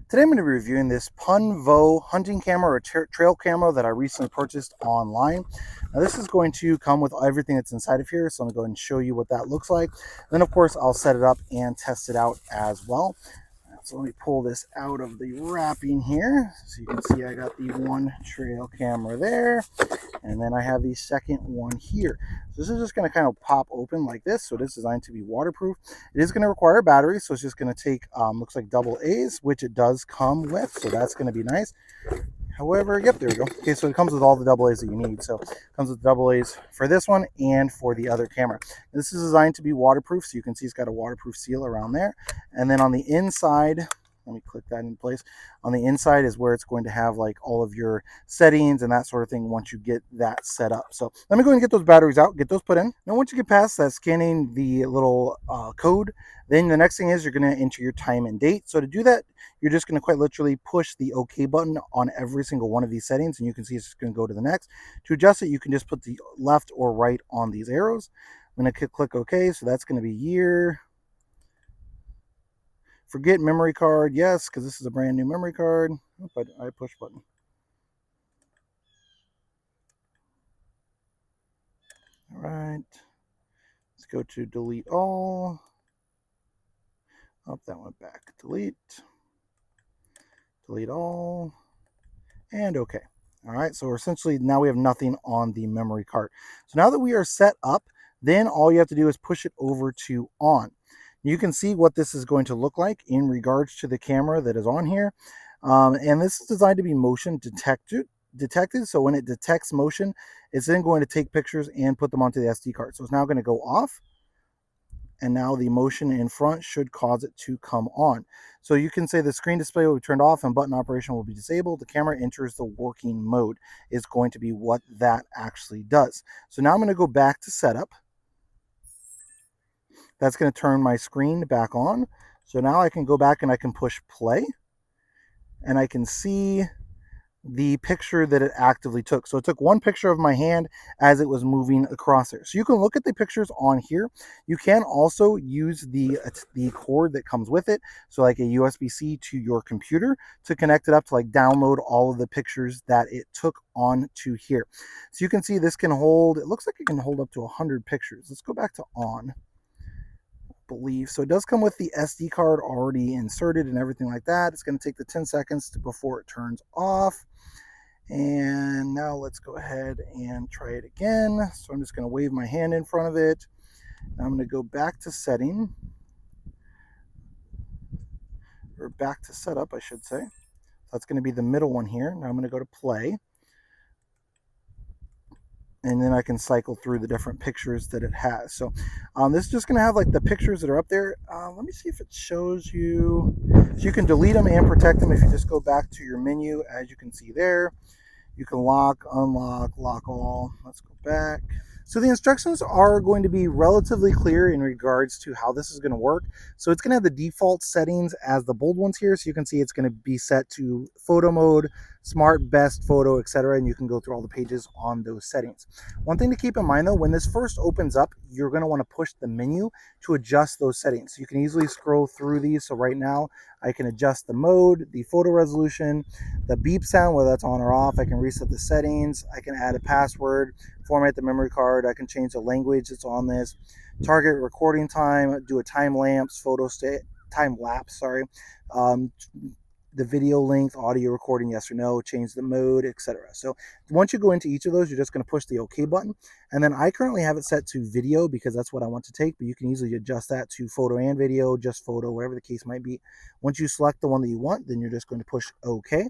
Today I'm going to be reviewing this Punvoe hunting camera or trail camera that I recently purchased online. Now this is going to come with everything that's inside of here, so I'm going to go ahead and show you what that looks like. Then of course I'll set it up and test it out as well. So let me pull this out of the wrapping here. So you can see I got the one trail camera there, and then I have the second one here. So this is just going to kind of pop open like this. So it is designed to be waterproof. It is going to require a battery, so it's just going to take, looks like double A's, which it does come with. So that's going to be nice. However, yep, there we go. Okay, so it comes with all the double A's that you need. So it comes with double A's for this one and for the other camera. This is designed to be waterproof, so you can see it's got a waterproof seal around there. And then on the inside, let me click that in place. On the inside is where it's going to have like all of your settings and that sort of thing once you get that set up. So let me go and get those batteries out, get those put in. Now once you get past that, scanning the little code, then the next thing is you're going to enter your time and date. So to do that, you're just going to quite literally push the OK button on every single one of these settings, and you can see it's going to go to the next. To adjust it, you can just put the left or right on these arrows. I'm going to click OK, so that's going to be year. Forget memory card, yes, because this is a brand new memory card. But I push button. All right, let's go to delete all. Oh, that went back. Delete all, and okay. All right, so essentially now we have nothing on the memory card. So now that we are set up, then all you have to do is push it over to on. You can see what this is going to look like in regards to the camera that is on here. And this is designed to be motion detected. So when it detects motion, it's then going to take pictures and put them onto the SD card. So it's now going to go off. And now the motion in front should cause it to come on. So you can say the screen display will be turned off and button operation will be disabled. The camera enters the working mode is going to be what that actually does. So now I'm going to go back to setup. That's going to turn my screen back on. So now I can go back and I can push play, and I can see the picture that it actively took. So it took one picture of my hand as it was moving across there. So you can look at the pictures on here. You can also use the cord that comes with it, so like a USB-C to your computer, to connect it up to like download all of the pictures that it took onto here. So you can see this can hold, it looks like it can hold up to 100 pictures. Let's go back to on. Believe so. It does come with the SD card already inserted and everything like that. It's going to take the 10 seconds before it turns off. And now let's go ahead and try it again. So I'm just going to wave my hand in front of it. I'm going to go back to setting, or back to setup, I should say. So that's going to be the middle one here. Now I'm going to go to play. And then I can cycle through the different pictures that it has. So this is just going to have like the pictures that are up there. Let me see if it shows you. So you can delete them and protect them if you just go back to your menu, as you can see there. You can lock, unlock, lock all. Let's go back. So the instructions are going to be relatively clear in regards to how this is going to work. So it's going to have the default settings as the bold ones here. So you can see it's going to be set to photo mode, smart, best photo, etc. And you can go through all the pages on those settings. One thing to keep in mind though, when this first opens up, you're going to want to push the menu to adjust those settings. So you can easily scroll through these. So right now I can adjust the mode, the photo resolution, the beep sound, whether that's on or off. I can reset the settings. I can add a password, format the memory card. I can change the language that's on this, target recording time, do a time lapse, the video length, audio recording, yes or no, change the mode, etc. So once you go into each of those, you're just going to push the OK button. And then I currently have it set to video because that's what I want to take, but you can easily adjust that to photo and video, just photo, whatever the case might be. Once you select the one that you want, then you're just going to push OK.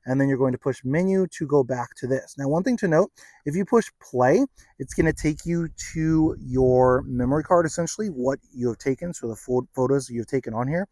And then you're going to push menu to go back to this. Now, one thing to note, if you push play, it's going to take you to your memory card, essentially, what you have taken, so the photos you've taken on here.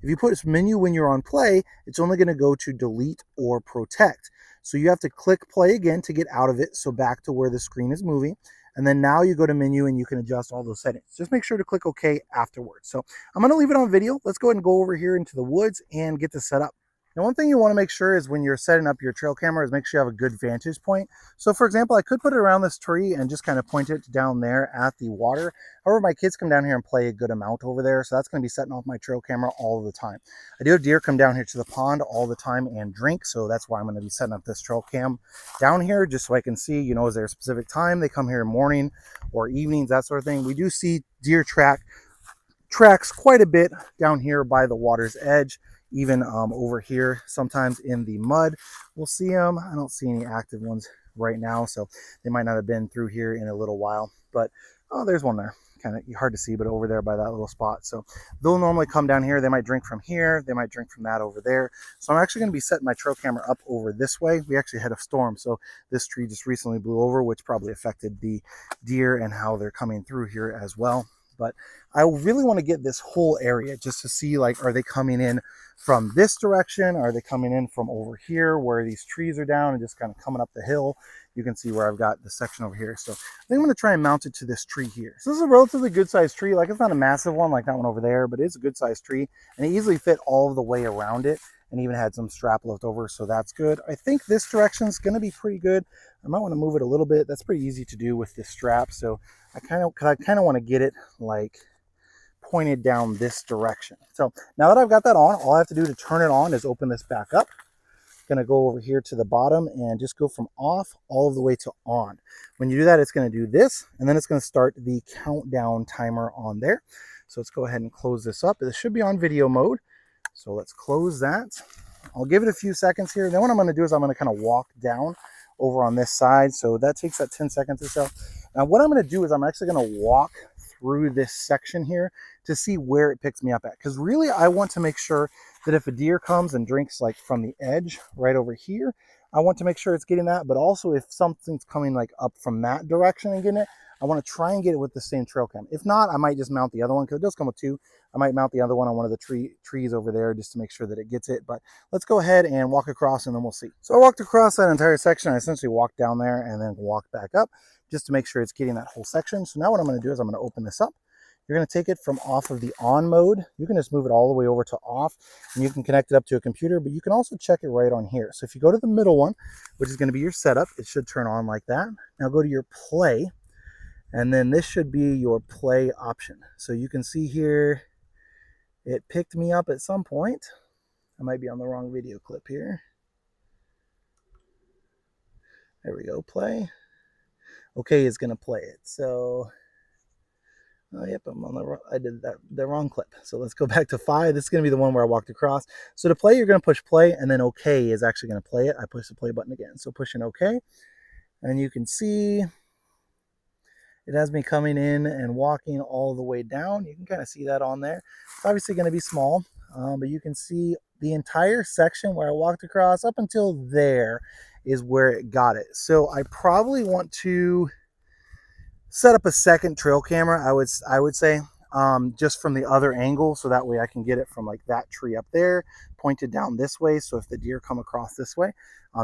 If you push menu when you're on play, it's only going to go to delete or protect. So you have to click play again to get out of it, so back to where the screen is moving. And then now you go to menu and you can adjust all those settings. Just make sure to click OK afterwards. So I'm going to leave it on video. Let's go ahead and go over here into the woods and get this set up. And one thing you want to make sure is when you're setting up your trail camera is make sure you have a good vantage point. So for example, I could put it around this tree and just kind of point it down there at the water. However, my kids come down here and play a good amount over there, so that's going to be setting off my trail camera all the time. I do have deer come down here to the pond all the time and drink, so that's why I'm going to be setting up this trail cam down here just so I can see, you know, is there a specific time they come here in morning or evenings, that sort of thing. We do see deer tracks quite a bit down here by the water's edge, even over here sometimes in the mud we'll see them. I don't see any active ones right now, so they might not have been through here in a little while, but oh, there's one there, kind of hard to see, but over there by that little spot. So they'll normally come down here, they might drink from here, they might drink from that over there. So I'm actually going to be setting my trail camera up over this way. We actually had a storm, so this tree just recently blew over, which probably affected the deer and how they're coming through here as well. But I really want to get this whole area just to see, like, are they coming in from this direction? Are they coming in from over here where these trees are down and just kind of coming up the hill? You can see where I've got the section over here. So I think I'm going to try and mount it to this tree here. So this is a relatively good sized tree. Like, it's not a massive one like that one over there, but it's a good sized tree and it easily fit all the way around it and even had some strap left over. So that's good. I think this direction is going to be pretty good. I might want to move it a little bit. That's pretty easy to do with this strap. So I kind of want to get it like pointed down this direction. So now that I've got that on, all I have to do to turn it on is open this back up. I'm going to go over here to the bottom and just go from off all the way to on. When you do that, it's going to do this, and then it's going to start the countdown timer on there. So let's go ahead and close this up. This should be on video mode. So let's close that. I'll give it a few seconds here. Then what I'm going to do is I'm going to kind of walk down over on this side. So that takes that 10 seconds or so. Now what I'm going to do is I'm actually going to walk through this section here to see where it picks me up at. Because really I want to make sure that if a deer comes and drinks like from the edge right over here, I want to make sure it's getting that. But also if something's coming like up from that direction and getting it, I want to try and get it with the same trail cam. If not, I might just mount the other one because it does come with two. I might mount the other one on one of the trees over there just to make sure that it gets it. But let's go ahead and walk across and then we'll see. So I walked across that entire section. I essentially walked down there and then walked back up just to make sure it's getting that whole section. So now what I'm going to do is I'm going to open this up. You're going to take it from off of the on mode. You can just move it all the way over to off and you can connect it up to a computer, but you can also check it right on here. So if you go to the middle one, which is going to be your setup, it should turn on like that. Now go to your play, and then this should be your play option. So you can see here, it picked me up at some point. I might be on the wrong video clip here. There we go, play. Okay, is going to play it. So oh, yep, I did the wrong clip. So let's go back to 5. This is going to be the one where I walked across. So to play, you're going to push play, and then OK is actually going to play it. I push the play button again. So pushing OK, and you can see it has me coming in and walking all the way down. You can kind of see that on there. It's obviously going to be small, but you can see the entire section where I walked across up until there is where it got it. So I probably want to set up a second trail camera, I would say, just from the other angle, so that way I can get it from like that tree up there, pointed down this way. So if the deer come across this way,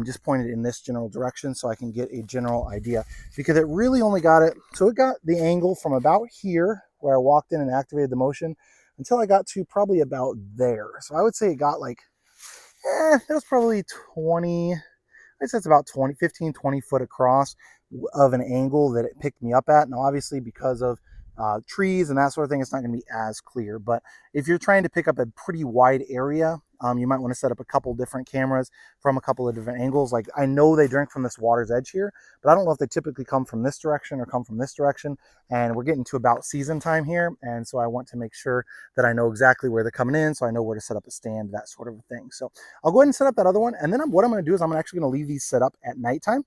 just point it in this general direction so I can get a general idea, because it really only got it. So it got the angle from about here where I walked in and activated the motion until I got to probably about there. So I would say it got like, it was probably 20, I'd say it's about 15, 20 foot across of an angle that it picked me up at. Now, obviously, because of trees and that sort of thing, it's not going to be as clear. But if you're trying to pick up a pretty wide area, you might want to set up a couple different cameras from a couple of different angles. Like, I know they drink from this water's edge here, but I don't know if they typically come from this direction or come from this direction. And we're getting to about season time here. And so I want to make sure that I know exactly where they're coming in, so I know where to set up a stand, that sort of a thing. So I'll go ahead and set up that other one. And then what I'm going to do is I'm actually going to leave these set up at nighttime.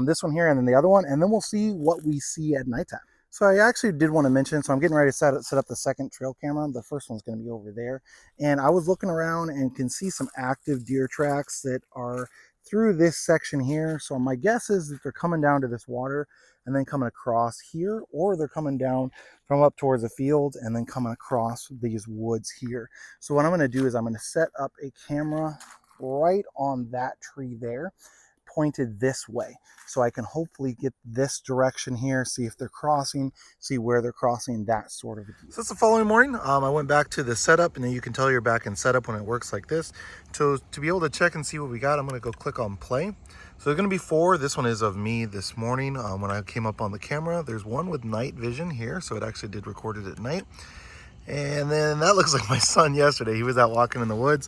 This one here and then the other one, and then we'll see what we see at nighttime. So I actually did want to mention, so I'm getting ready to set up the second trail camera. The first one's going to be over there. And I was looking around and can see some active deer tracks that are through this section here. So my guess is that they're coming down to this water and then coming across here, or they're coming down from up towards the field and then coming across these woods here. So what I'm going to do is I'm going to set up a camera right on that tree there, pointed this way. So I can hopefully get this direction here, see if they're crossing, see where they're crossing, that sort of a deal. So it's the following morning. I went back to the setup, and then you can tell you're back in setup when it works like this. So to be able to check and see what we got, I'm gonna go click on play. So there's gonna be 4. This one is of me this morning when I came up on the camera. There's one with night vision here, so it actually did record it at night. And then that looks like my son yesterday. He was out walking in the woods.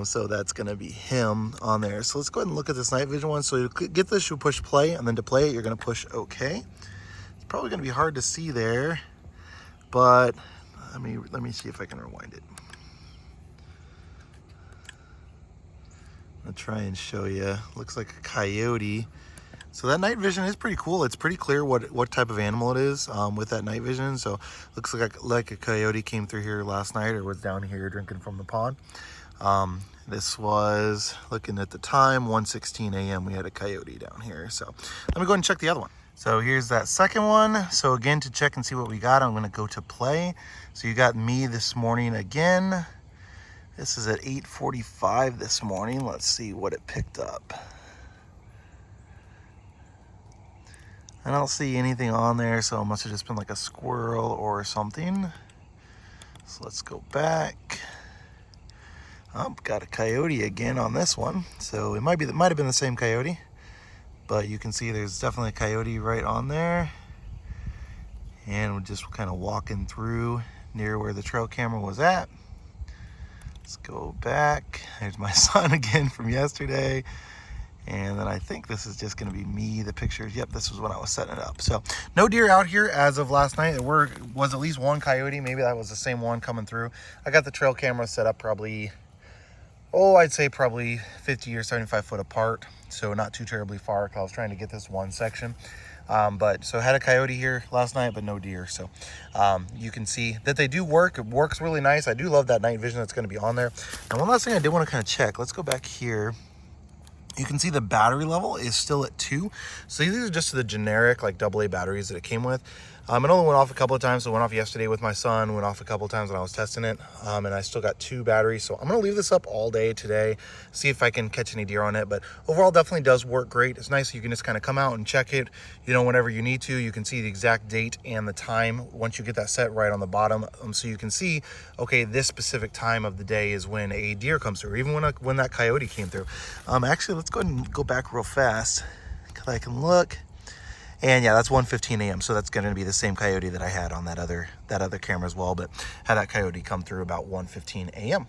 So that's gonna be him on there. So let's go ahead and look at this night vision one. So to get this, you push play, and then to play it, you're gonna push OK. It's probably gonna be hard to see there, but let me see if I can rewind it. I'll try and show you. Looks like a coyote. So that night vision is pretty cool. It's pretty clear what type of animal it is with that night vision. So looks like a coyote came through here last night or was down here drinking from the pond. This was, looking at the time, 1:16 a.m. we had a coyote down here. So let me go ahead and check the other one. So here's that second one. So again, to check and see what we got, I'm gonna go to play. So you got me this morning again. This is at 8:45 this morning. Let's see what it picked up. I don't see anything on there, so it must have just been like a squirrel or something. So let's go back. Got a coyote again on this one. So it might have been the same coyote, but you can see there's definitely a coyote right on there. And we're just kind of walking through near where the trail camera was at. Let's go back. There's my son again from yesterday. And then I think this is just going to be me, the pictures. Yep, this was when I was setting it up. So no deer out here as of last night. There was at least one coyote. Maybe that was the same one coming through. I got the trail camera set up probably, I'd say probably 50 or 75 foot apart. So not too terribly far, because I was trying to get this one section. So I had a coyote here last night, but no deer. So you can see that they do work. It works really nice. I do love that night vision that's going to be on there. And one last thing I did want to kind of check. Let's go back here. You can see the battery level is still at 2. So these are just the generic like AA batteries that it came with. It only went off a couple of times. So it went off yesterday with my son, went off a couple of times when I was testing it. And I still got 2 batteries. So I'm gonna leave this up all day today, see if I can catch any deer on it. But overall, definitely does work great. It's nice. You can just kind of come out and check it, whenever you need to. You can see the exact date and the time once you get that set right on the bottom. So you can see, okay, this specific time of the day is when a deer comes through, even when that coyote came through. Actually, let's go ahead and go back real fast, because I can look. And yeah, that's 1:15 a.m. So that's going to be the same coyote that I had on that other camera as well. But had that coyote come through about 1:15 a.m.